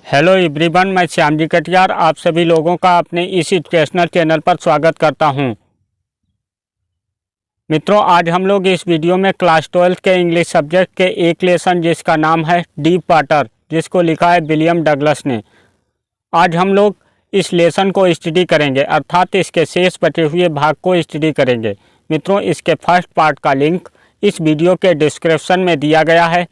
Hello everyone, मैं श्याम जी कटियार आप सभी लोगों का अपने इस एजुकेशनल चैनल पर स्वागत करता हूं। मित्रों, आज हम लोग इस वीडियो में क्लास 12 के इंग्लिश सब्जेक्ट के एक लेसन जिसका नाम है डीप वाटर, जिसको लिखा है विलियम डगलस ने। आज हम लोग इस लेसन को स्टडी करेंगे, अर्थात इसके शेष बचे हुए भाग को स्टडी करेंगे। मित्रों, इसके फर्स्ट पार्ट का लिंक इस वीडियो के डिस्क्रिप्शन में दिया गया है।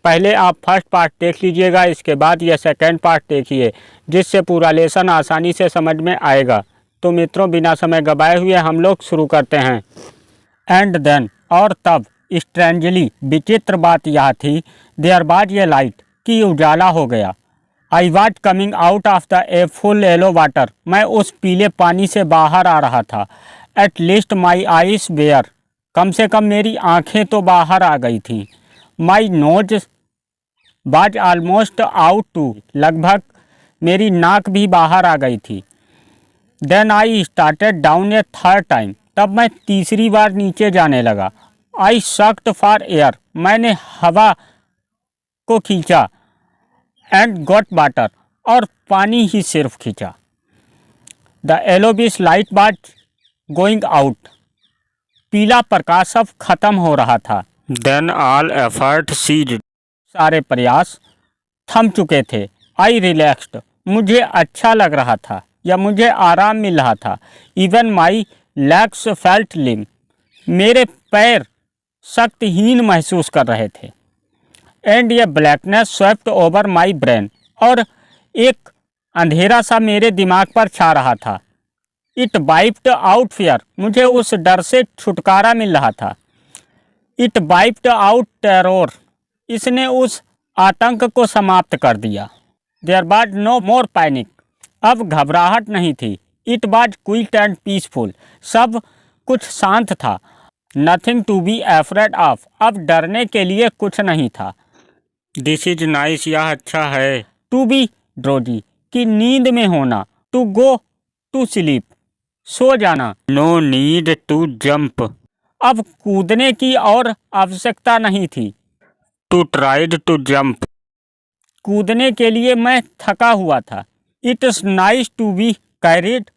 पहले आप फर्स्ट पार्ट देख लीजिएगा, इसके बाद यह सेकंड पार्ट देखिए, जिससे पूरा लेसन आसानी से समझ में आएगा। तो मित्रों, बिना समय गवाए हुए हम लोग शुरू करते हैं। एंड देन, और तब, स्ट्रेंजली, विचित्र बात यह थी, देयर वाज ये लाइट, कि उजाला हो गया। I was coming out of the a full yellow water, मैं उस पीले पानी से बाहर आ रहा था। At least my eyes were, कम से कम मेरी आँखें तो बाहर आ गई थी। My nose was almost out too, लगभग मेरी नाक भी बाहर आ गई थी। Then I started down a third time, तब मैं तीसरी बार नीचे जाने लगा। आई सक्ड फॉर एयर, मैंने हवा को खींचा। एंड गॉट वाटर, और पानी ही सिर्फ खींचा। The yellowish light was going out, पीला प्रकाश अब खत्म हो रहा था। देन ऑल एफर्ट सीज्ड, सारे प्रयास थम चुके थे। आई रिलैक्स्ड, मुझे अच्छा लग रहा था या मुझे आराम मिल रहा था। इवन माई लेग्स फेल्ट लिम, मेरे पैर शक्तिहीन महसूस कर रहे थे। एंड ये blackness swept over my brain, और एक अंधेरा सा मेरे दिमाग पर छा रहा था। इट वाइप्ड आउट फियर, मुझे उस डर से छुटकारा मिल रहा था। इट वाइप्ड आउट टेरर, इसने उस आतंक को समाप्त कर दिया। There was no more panic, अब घबराहट नहीं थी। It was quiet and peaceful, सब कुछ शांत था। Nothing to be afraid of, अब डरने के लिए कुछ नहीं था। दिस इज नाइस, यह अच्छा है। टू बी ड्रोजी, कि नींद में होना। टू गो टू स्लीप, सो जाना। नो नीड टू जंप, अब कूदने की और आवश्यकता नहीं थी। टू ट्राइड टू जंप, कूदने के लिए मैं थका हुआ था। It is nice to be carried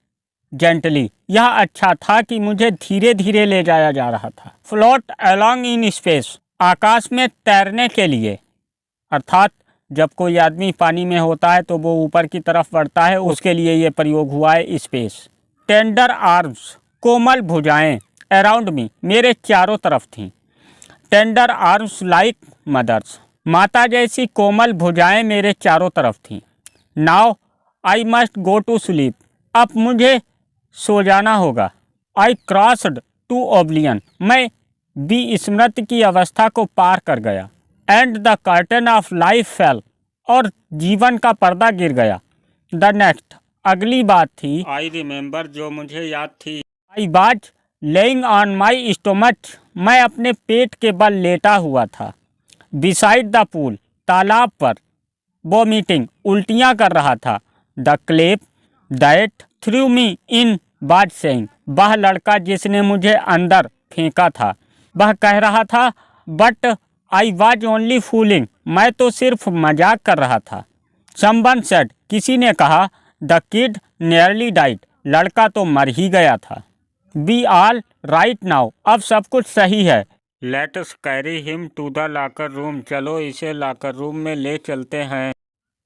gently, यह अच्छा था कि मुझे धीरे धीरे ले जाया जा रहा था। फ्लोट अलोंग इन स्पेस, आकाश में तैरने के लिए, अर्थात जब कोई आदमी पानी में होता है तो वो ऊपर की तरफ बढ़ता है, उसके लिए ये प्रयोग हुआ है स्पेस। टेंडर आर्म्स, कोमल भुजाएं, अराउंड मी, मेरे चारों तरफ थीं। टेंडर आर्म्स लाइक मदर्स, माता जैसी कोमल भुजाएं मेरे चारों तरफ थीं। Now I must go to sleep, अब मुझे सो जाना होगा। आई क्रॉस्ड टू ओब्लियन, मैं विस्मृति की अवस्था को पार कर गया। And the curtain of life fail, और जीवन का पर्दा गिर गया। द नेक्स्ट, अगली बात थी, आई रिमेंबर, जो मुझे याद थी। I was laying on my stomach, मैं अपने पेट के बल लेटा हुआ था। बिसाइड द पूल, तालाब पर। वोमिटिंग, उल्टियाँ कर रहा था। The clap that through me in was saying, वह लड़का जिसने मुझे अंदर फेंका था, वह कह रहा था, but I was only fooling, मैं तो सिर्फ मजाक कर रहा था। समवन सेड, किसी ने कहा, द किड नियरली डाइड, लड़का तो मर ही गया था। वी ऑल राइट नाउ, अब सब कुछ सही है। Let us carry him to the locker room, चलो इसे लॉकर रूम में ले चलते हैं।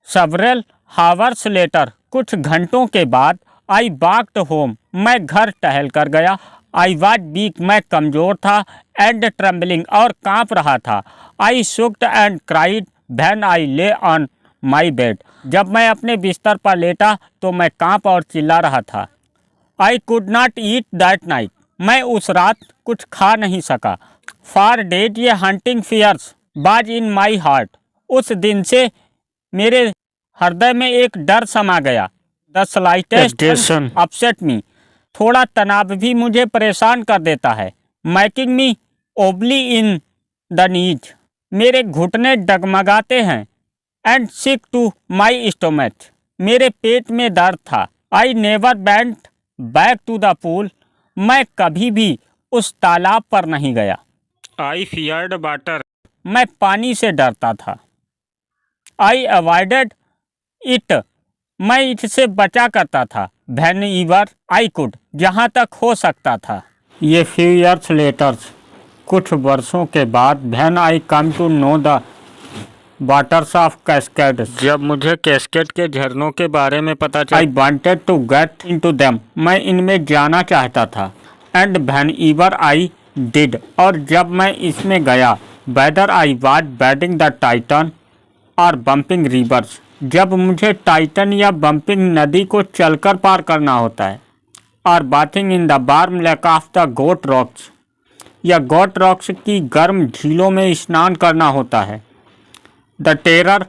सेवरल हावर्स लेटर, कुछ घंटों के बाद। आई वॉकड होम, मैं घर टहल कर गया। आई वाज वीक, मैं कमज़ोर था। एंड ट्रेम्बलिंग, और काँप रहा था। आई शुक्ड एंड क्राइड व्हेन आई ले ऑन माई बेड, जब मैं अपने बिस्तर पर लेटा तो मैं काँप और चिल्ला रहा था। I could not eat that night, मैं उस रात कुछ खा नहीं सका। फॉर डेज ये हंटिंग फियर्स बाज इन माई हार्ट, उस दिन से मेरे हृदय में एक डर समा गया। द स्लाइटेस्ट अपसेट मी, थोड़ा तनाव भी मुझे परेशान कर देता है। Making me ओबली in the knees, मेरे घुटने डगमगाते हैं। And sick to my stomach, मेरे पेट में दर्द था। I never went back to the pool, मैं कभी भी उस तालाब पर नहीं गया। आई फियर्ड वाटर, मैं पानी से डरता था। आई अवॉइडेड इट, मैं इससे बचा करता था। व्हेन एवर आई कुड, जहाँ तक हो सकता था। ये फ्यू ईयर्स लेटर्स, कुछ वर्षों के बाद। When I come to know the waters of Cascade, जब मुझे कैस्केड के झरनों के बारे में पता चला। I wanted to get into them, मैं इनमें जाना चाहता था। And whenever I did, और जब मैं इसमें गया। Whether I was wading the Tieton और बम्पिंग रिवर्स, जब मुझे टाइटन या बम्पिंग नदी को चलकर पार करना होता है। और bathing in the warm lake of the Goat Rocks, या गोट रॉक्स की गर्म झीलों में स्नान करना होता है। The terror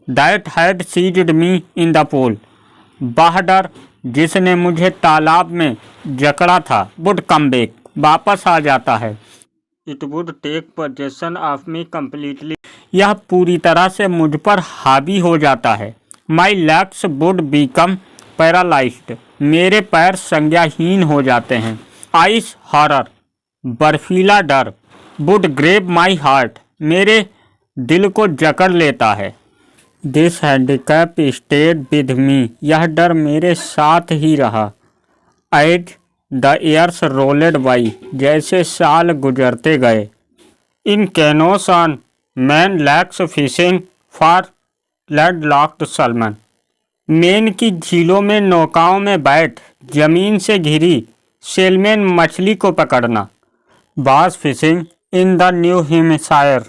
that had seized me in the pool, वह डर जिसने मुझे तालाब में जकड़ा था। वुड कम बैक, वापस आ जाता है। It would take possession of me completely, यह पूरी तरह से मुझ पर हावी हो जाता है। My legs would become paralysed, मेरे पैर संज्ञाहीन हो जाते हैं। आइस हॉरर, बर्फीला डर। वुड ग्रेब माई हार्ट, मेरे दिल को जकड़ लेता है। This handicap stayed with me, यह डर मेरे साथ ही रहा। As the years rolled by, जैसे साल गुजरते गए। In canoes on Maine lakes fishing for landlocked salmon, Maine की झीलों में नौकाओं में बैठ जमीन से घिरी सेलमैन मछली को पकड़ना। बास फिशिंग इन द न्यू हिमशायर,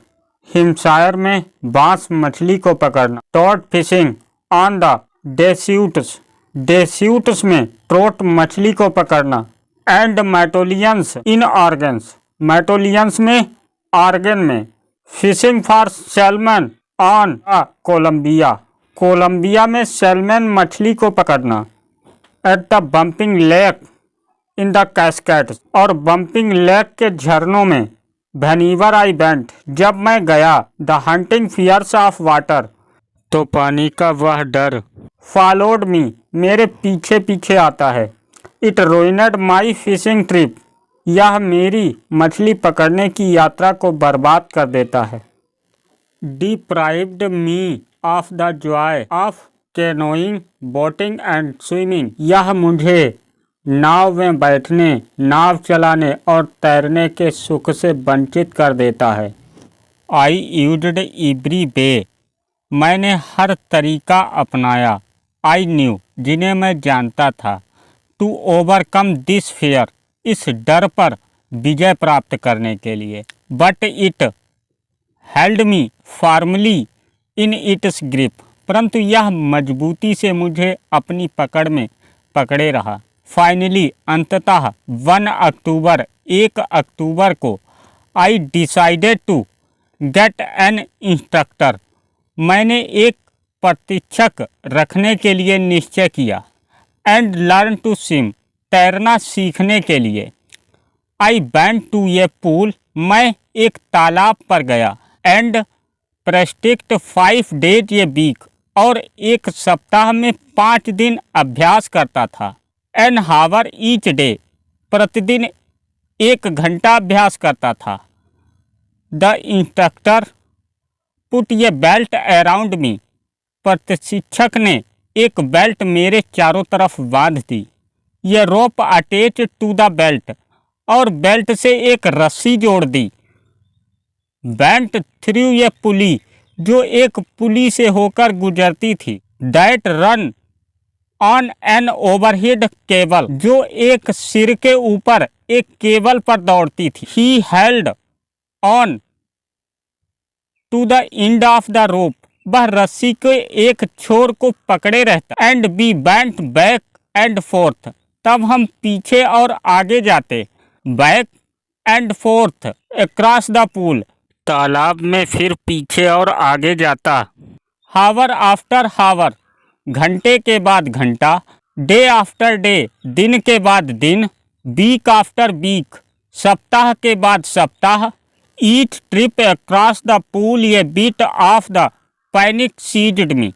हिमशायर में बांस मछली को पकड़ना। ट्रॉट फिशिंग ऑन द डेस्यूट्स, डेस्यूट्स में ट्रोट मछली को पकड़ना। एंड मेटोलियंस इन ऑर्गन्स, मेटोलियंस में ऑर्गन में। Fishing for salmon on Columbia, Columbia में सैल्मन मछली को पकड़ना। At the Bumping lake in the Cascades, और बम्पिंग लेक के झरनों में। व्हेनेवर आई वेंट, जब मैं गया। The haunting fears of water, तो पानी का वह डर। फॉलोड मी, मेरे पीछे पीछे आता है। इट रुइनड माई फिशिंग ट्रिप, यह मेरी मछली पकड़ने की यात्रा को बर्बाद कर देता है। Deprived me of the Joy of canoeing, boating and swimming, यह मुझे नाव में बैठने, नाव चलाने और तैरने के सुख से वंचित कर देता है। आई यूज्ड एवरी वे, मैंने हर तरीका अपनाया। आई न्यू, जिन्हें मैं जानता था। टू ओवरकम दिस फियर, इस डर पर विजय प्राप्त करने के लिए। But it held me formally in its grip, परंतु यह मजबूती से मुझे अपनी पकड़ में पकड़े रहा। फाइनली, अंततः 1 अक्टूबर को I decided to get an instructor, मैंने एक प्रशिक्षक रखने के लिए निश्चय किया। एंड लर्न टू स्विम, तैरना सीखने के लिए। I went to a pool, मैं एक तालाब पर गया। And practised 5 days a week, और एक सप्ताह में 5 दिन अभ्यास करता था। एन हावर ईच डे, प्रतिदिन 1 घंटा अभ्यास करता था। The instructor put A belt around me, प्रशिक्षक ने एक बेल्ट मेरे चारों तरफ बांध दी। ये रोप अटैच टू द बेल्ट, और बेल्ट से एक रस्सी जोड़ दी। वेंट थ्रू ए पुली, जो एक पुली से होकर गुजरती थी। That run on an overhead cable, जो एक सिर के ऊपर एक केबल पर दौड़ती थी। He held on to the end of the rope, वह रस्सी के एक छोर को पकड़े रहता। And we went back and forth, तब हम पीछे और आगे जाते। Back and forth across the pool, तालाब में फिर पीछे और आगे जाता। हावर आफ्टर हावर, घंटे के बाद घंटा। डे आफ्टर डे, दिन के बाद दिन। वीक आफ्टर वीक, सप्ताह के बाद सप्ताह। Each trip across the pool a bit of the panic seized me.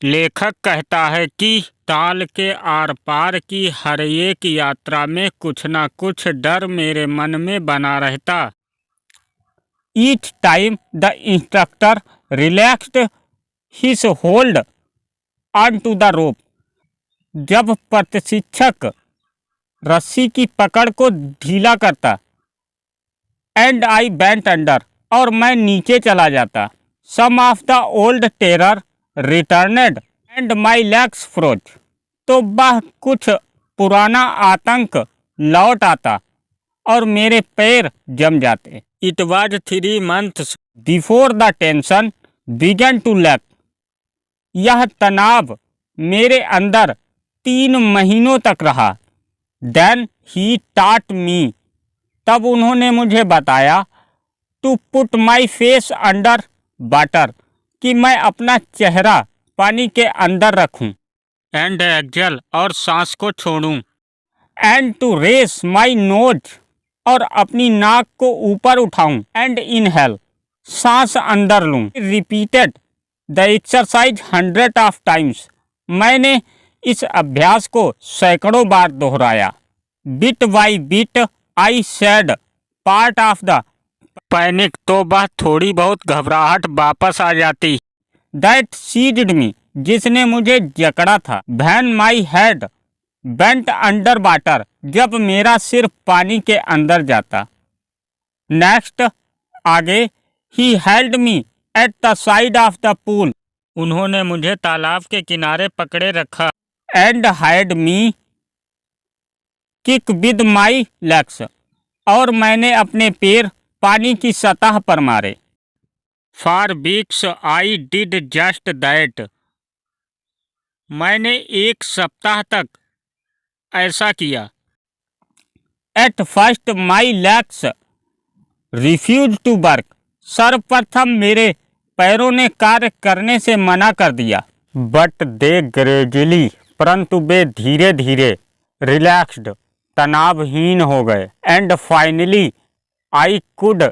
लेखक कहता है कि ताल के आर पार की हर एक यात्रा में कुछ ना कुछ डर मेरे मन में बना रहता। Each time the instructor relaxed his hold on to the rope. जब प्रशिक्षक रस्सी की पकड़ को ढीला करता, एंड आई बेंट अंडर, और मैं नीचे चला जाता। Some of the old terror returned and my legs froze, तो वह कुछ पुराना आतंक लौट आता और मेरे पैर जम जाते। It was 3 months before the tension began to lack, यह तनाव मेरे अंदर 3 महीनों तक रहा। देन ही टॉट मी, तब उन्होंने मुझे बताया, to put my face under water, कि मैं अपना चेहरा पानी के अंदर रखूं, एंड एक्सहेल, और सांस को छोड़ूं, and to raise my nose, और अपनी नाक को ऊपर उठाऊं, एंड इनहेल, सांस अंदर लूं। Repeated the exercise 100 of times, मैंने इस अभ्यास को सैकड़ों बार दोहराया। Bit by bit I said part of the panic, तो वह थोड़ी बहुत घबराहट वापस आ जाती। दैट सीज्ड मी, जिसने मुझे जकड़ा था। When my head bent under water, जब मेरा सिर पानी के अंदर जाता। नेक्स्ट, आगे, he held me at the side of the pool, उन्होंने मुझे तालाब के किनारे पकड़े रखा। And had me kick with my legs, और मैंने अपने पैर पानी की सतह पर मारे। For weeks I did just that, मैंने 1 सप्ताह तक ऐसा किया। At first my legs refuse to work, सर्वप्रथम मेरे पैरों ने कार्य करने से मना कर दिया। बट दे ग्रेजुअली, परंतु वे धीरे धीरे रिलैक्स्ड, तनावहीन हो गए। And finally I could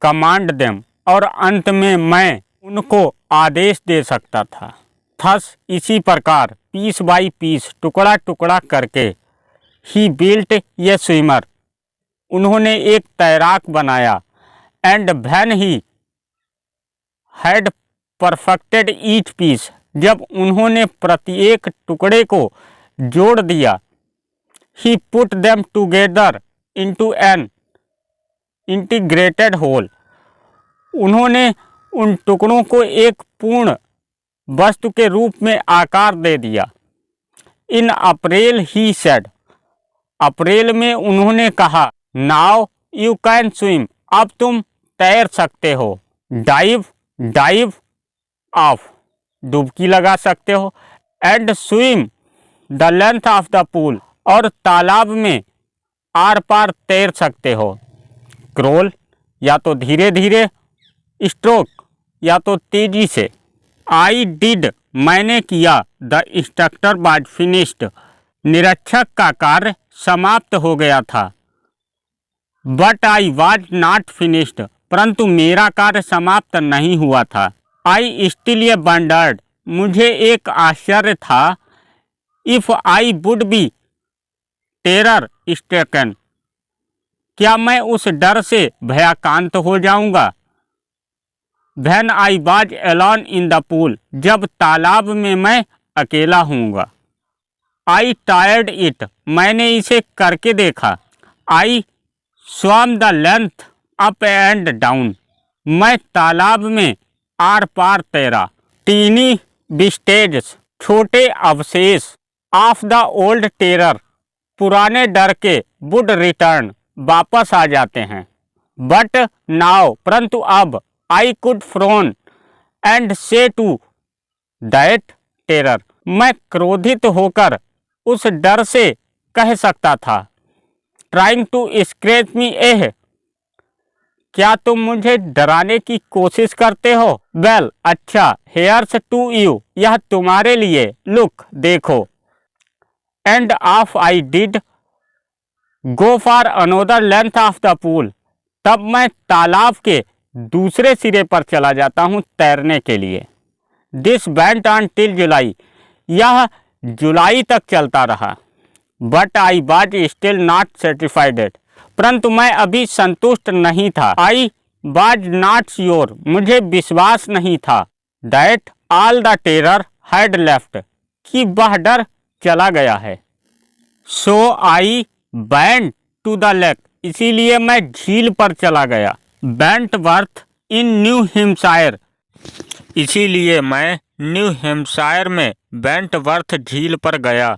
command them, और अंत में मैं उनको आदेश दे सकता था। थस, इसी प्रकार, पीस बाई पीस, टुकड़ा टुकड़ा करके, ही बिल्ट ये स्विमर, उन्होंने एक तैराक बनाया। And when he had perfected each piece, जब उन्होंने प्रत्येक टुकड़े को जोड़ दिया। He put them together into an integrated whole, उन्होंने उन टुकड़ों को एक पूर्ण वस्तु के रूप में आकार दे दिया। इन अप्रैल ही सेड, अप्रैल में उन्होंने कहा, नाउ यू कैन स्विम, अब तुम तैर सकते हो। डाइव, डाइव ऑफ, डुबकी लगा सकते हो। And swim the length of the pool, और तालाब में आर पार तैर सकते हो। क्रोल, या तो धीरे धीरे, स्ट्रोक, या तो तेजी से। आई डिड, मैंने किया। द इंस्ट्रक्टर वाज फिनिश्ड, निरीक्षक का कार्य समाप्त हो गया था। But I was not finished, परंतु मेरा कार्य समाप्त नहीं हुआ था। आई स्टिल ए वंडर्ड, मुझे एक आश्चर्य था। If I would be terror stricken, क्या मैं उस डर से भयाक्रांत हो जाऊंगा। When I was alone in the pool, जब तालाब में मैं अकेला होऊंगा। आई टायर्ड इट, मैंने इसे करके देखा। I swam the length up and down, मैं तालाब में आर पार तैरा। टीनी विस्टेज, छोटे अवशेष। ऑफ द ओल्ड टेरर, पुराने डर के। वुड रिटर्न, वापस आ जाते हैं। बट नाउ, परंतु अब। आई कुड फ्रोन एंड से टू दैट टेरर, मैं क्रोधित होकर उस डर से कह सकता था। ट्राइंग टू स्क्रैच मी एह, क्या तुम मुझे डराने की कोशिश करते हो। वेल, अच्छा, हेयर्स टू यू, यह तुम्हारे लिए। लुक, देखो। End of I did go for another length of the pool, तब मैं तालाब के दूसरे सिरे पर चला जाता हूँ तैरने के लिए। दिस वेंट ऑन टिल जुलाई, यह जुलाई तक चलता रहा। But I was still not satisfied, परंतु मैं अभी संतुष्ट नहीं था। आई वाज नॉट श्योर, मुझे विश्वास नहीं था। That all the terror had left, कि वह डर चला गया है। So I went to the lake, इसीलिए मैं झील पर चला गया। वेंटवर्थ इन न्यू हैम्पशायर, इसीलिए मैं न्यू हैम्पशायर में वेंटवर्थ झील पर गया।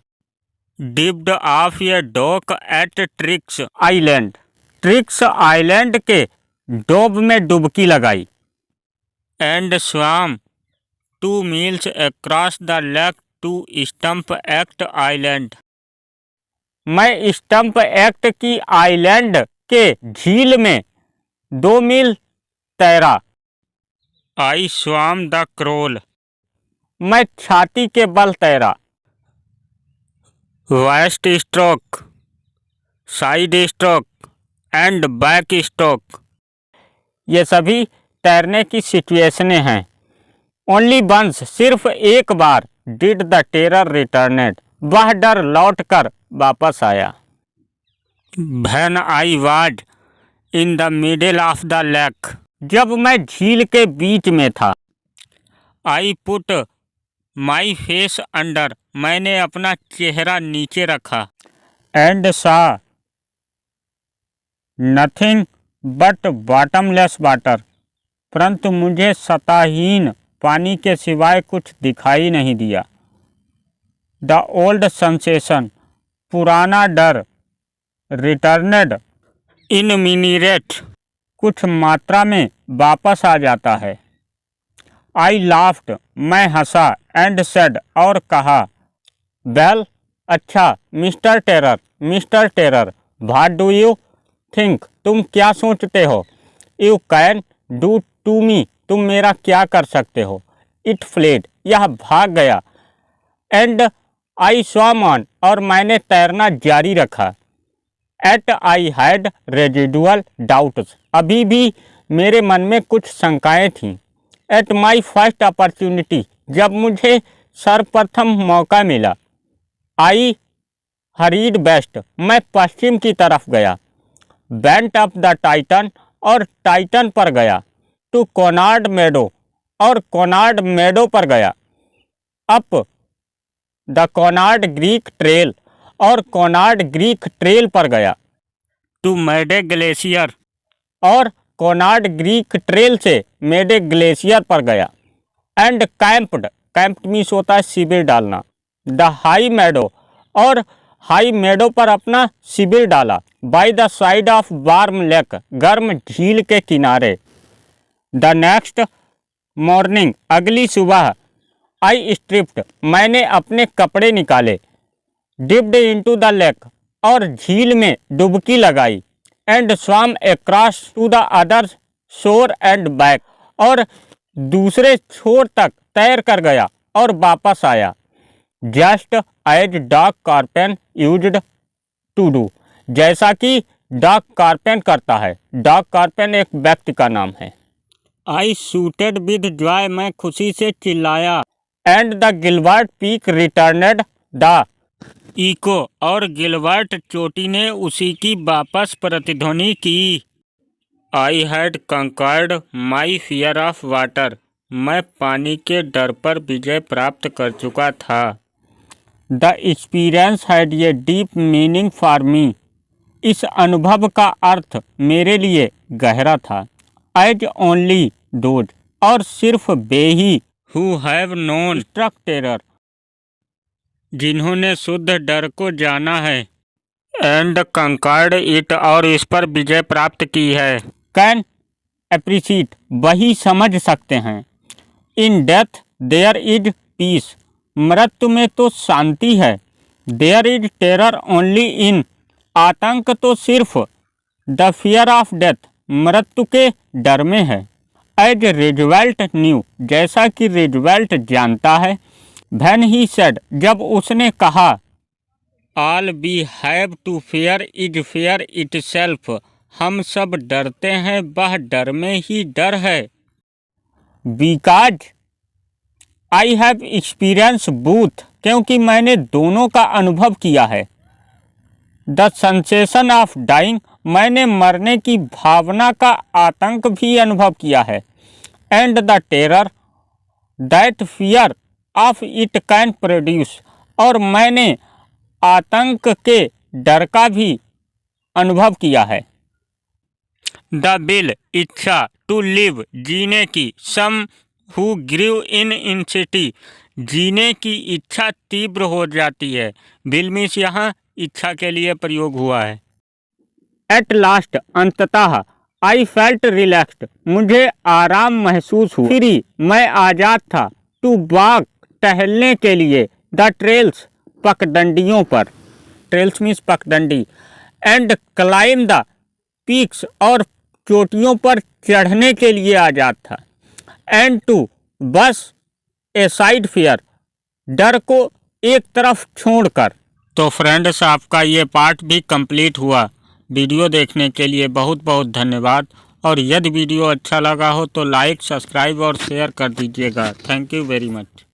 Dipped off a dock at Triggs Island, Triggs Island के डोब में डुबकी लगाई। And swam 2 miles across the lake to Stamp Act Island, मैं स्टम्प एक्ट की आइलैंड के झील में 2 मील तैरा। आई स्वाम द क्रोल, मैं छाती के बल तैरा। Breast stroke, side stroke and back stroke, ये सभी तैरने की सिचुएशनें हैं। ओनली वंस, सिर्फ एक बार, डिड द टेरर रिटर्नेड, वह डर लौट कर वापस आया। When I was in the middle of the lake, जब मैं झील के बीच में था। I put my face under, मैंने अपना चेहरा नीचे रखा। एंड सा नथिंग बट बॉटमलेस वाटर, परंतु मुझे सतहीन पानी के सिवाय कुछ दिखाई नहीं दिया। द ओल्ड सेंसेशन, पुराना डर। रिटर्नेड इन मिनीरेट, कुछ मात्रा में वापस आ जाता है। आई लाफ्ड, मैं हंसा। एंड सेड, और कहा। वेल, अच्छा Mister Terror, Mister Terror, what do you think, तुम क्या सोचते हो। You can do to me, तुम मेरा क्या कर सकते हो। इट फ्लेड, यह भाग गया। एंड आई स्वम ऑन, और मैंने तैरना जारी रखा। At I had residual doubts, अभी भी मेरे मन में कुछ शंकाएं थीं। एट माई फर्स्ट अपॉर्चुनिटी, जब मुझे सर्वप्रथम मौका मिला। आई हरीड वेस्ट, मैं पश्चिम की तरफ गया। वेंट अप द टाइटन, और टाइटन पर गया। टू कोनार्ड मेडो, और कोनार्ड मेडो पर गया। Up the Konrad Greek trail, और कोनार्ड ग्रीक ट्रेल पर गया। टू मेडे ग्लेशियर, और कोनार्ड ग्रीक ट्रेल से मेडे ग्लेशियर पर गया। एंड कैंप्ड, कैंप्ड मीन्स होता है शिविर डालना। द हाई मेडो, और हाई मेडो पर अपना शिविर डाला। By the side of warm lake, गर्म झील के किनारे। द नेक्स्ट मॉर्निंग, अगली सुबह। आई स्ट्रिप्ड, मैंने अपने कपड़े निकाले। डिप्ड इनटू द लेक, और झील में डुबकी लगाई। And swam across to the other shore and back, और दूसरे छोर तक तैर कर गया और वापस आया। Just as Doug Corpron used to do, जैसा कि डॉग कार्पेन करता है। डॉग कार्पेन एक व्यक्ति का नाम है। आई शूटेड विद जॉय, मैं खुशी से चिल्लाया। And the Gilbert peak returned the echo, और गिलबर्ट चोटी ने उसी की वापस प्रतिध्वनि की। I had conquered my fear of water, मैं पानी के डर पर विजय प्राप्त कर चुका था। The experience had a deep meaning for me, इस अनुभव का अर्थ मेरे लिए गहरा था। एज ओनली दोज, और सिर्फ वे ही who have known stark terror, जिन्होंने शुद्ध डर को जाना है। एंड कंकर्ड इट, और इस पर विजय प्राप्त की है। कैन एप्रिशिएट, वही समझ सकते हैं। In death there is peace, मृत्यु में तो शांति है। There is terror only in, आतंक तो सिर्फ द फियर ऑफ डेथ, मृत्यु के डर में है। एज रूजवेल्ट न्यू, जैसा कि रूजवेल्ट जानता है। व्हेन ही सेड, जब उसने कहा। All we have to fear is fear itself, हम सब डरते हैं, वह डर में ही डर है। Because I have experience both, क्योंकि मैंने दोनों का अनुभव किया है। द सेंसेशन ऑफ डाइंग, मैंने मरने की भावना का आतंक भी अनुभव किया है। And the terror that fear of it can produce, और मैंने आतंक के डर का भी अनुभव किया है। द विल, इच्छा, टू लिव, जीने की, some who grieve in city, जीने की इच्छा तीव्र हो जाती है। विल मीन्स यहाँ इच्छा के लिए प्रयोग हुआ है। एट लास्ट, अंततः, आई फेल्ट रिलैक्स्ड, मुझे आराम महसूस हुआ। फ्री, मैं आज़ाद था। टू वॉक, टहलने के लिए। द ट्रेल्स, पगडंडियों पर, ट्रेल्स मीन्स पगडंडी। एंड क्लाइम द पीक्स, और चोटियों पर चढ़ने के लिए आज़ाद था। एंड टू बस ए साइड फियर, डर को एक तरफ छोड़कर। तो फ्रेंड्स, आपका ये पार्ट भी कंप्लीट हुआ। वीडियो देखने के लिए बहुत बहुत धन्यवाद, और यदि वीडियो अच्छा लगा हो तो लाइक, सब्सक्राइब और शेयर कर दीजिएगा। Thank you very much.